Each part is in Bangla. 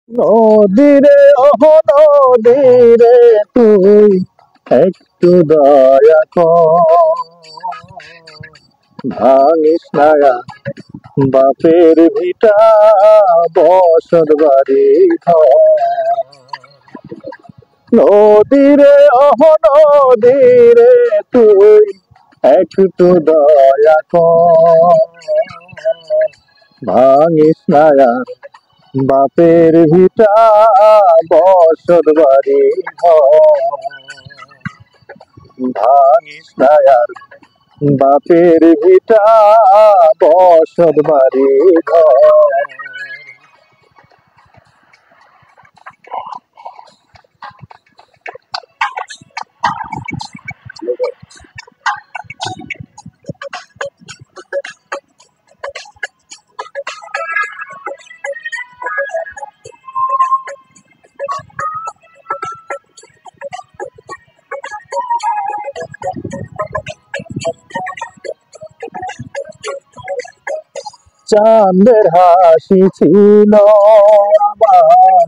নদীরে ওহ নদীরে তুই একটু দয়া কর, ভাঙিস না বাপের ভিটা বসত বাড়ি ঘর। নদীরে ওহ নদীরে তুই একটু দয়া কর, ভাঙিস না বাপের ভিটা বসত বাড়ি ঘর। ভাঙিস না বাপের ভিটা বসত বাড়ি ঘর। চাঁদের হাসি ছিল আমার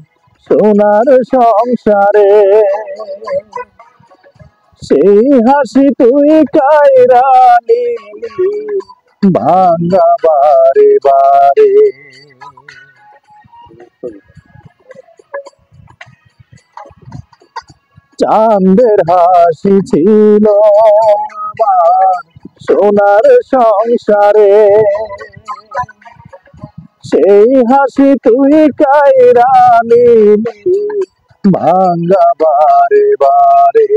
সোনার সংসারে, সেই হাসি তুই কায়রা নিলি ভাঙা বারে বারে। চাঁদের হাসি ছিল আমার সোনার সংসারে, সেই হাসি তুই কায়রা নিলি ভাঙা বারে বারে।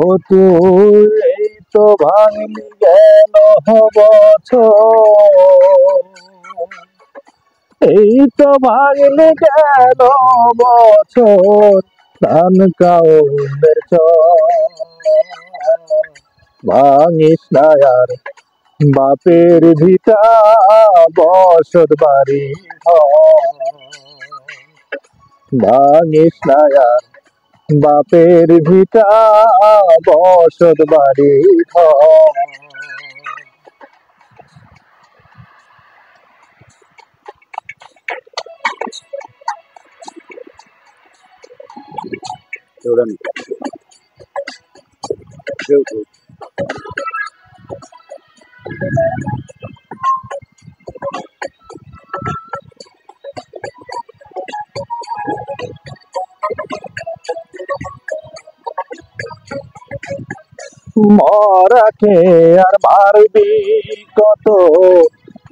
ও তুই এই তো ভাঙলি গেল বছর, এই তো ভাঙলি গেল বছর ধান কাউনের চর। ভাঙিস না বাপের ভিটা বসত বাড়ি ঘর। ভাঙিস না বাপের ভিটা বসত বাড়ি ঘর। মরাকে আর মারবি কত,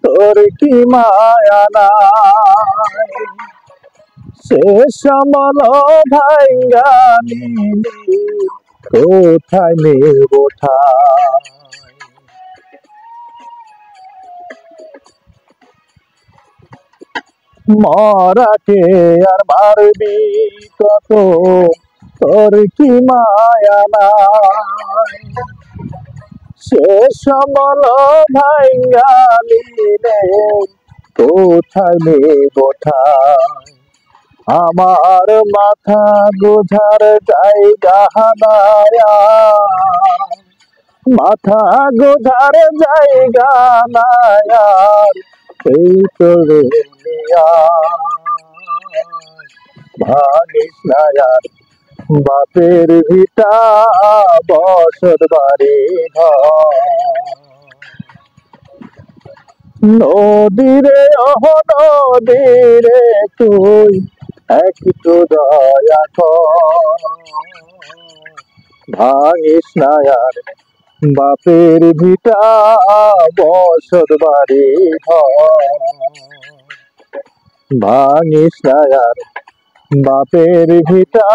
তোর কি মায়া নাই, শেষ সমল ভাঙ্গা নিলি কোথায় নেব ঠাই। মরাকে আর মারবি কত, তোর কি মায়া নাই, শেষ সমল ভাঙ্গা নিলে কোথায় নেব ঠাই। আমার মাথা গোঝার জায়গা নাই, মাথা গোঝার জায়গা নাই, এই তো দুনিয়া। ভাঙিস না বাপের ভিটা বসত বাড়ি ঘর। নদীরে ওহ নদীরে তুই একটু দয়া কর, ভাঙিস না বাপের ভিটা বসত বাড়ি ঘর। ভাঙিস না বাপের ভিটা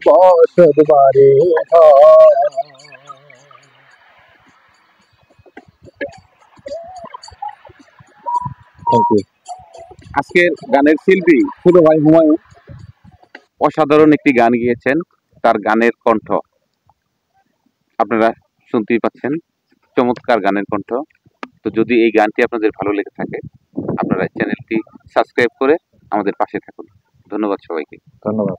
বসত বাড়ি ঘর। Thank you. আজকের গানের শিল্পী ছোট ভাই হুমায়ুন অসাধারণ একটি গান গিয়েছেন। তার গানের কণ্ঠ আপনারা শুনতেই পাচ্ছেন, চমৎকার গানের কণ্ঠ। তো যদি এই গানটি আপনাদের ভালো লেগে থাকে, আপনারা চ্যানেলটি সাবস্ক্রাইব করে আমাদের পাশে থাকুন। ধন্যবাদ সবাইকে। ধন্যবাদ।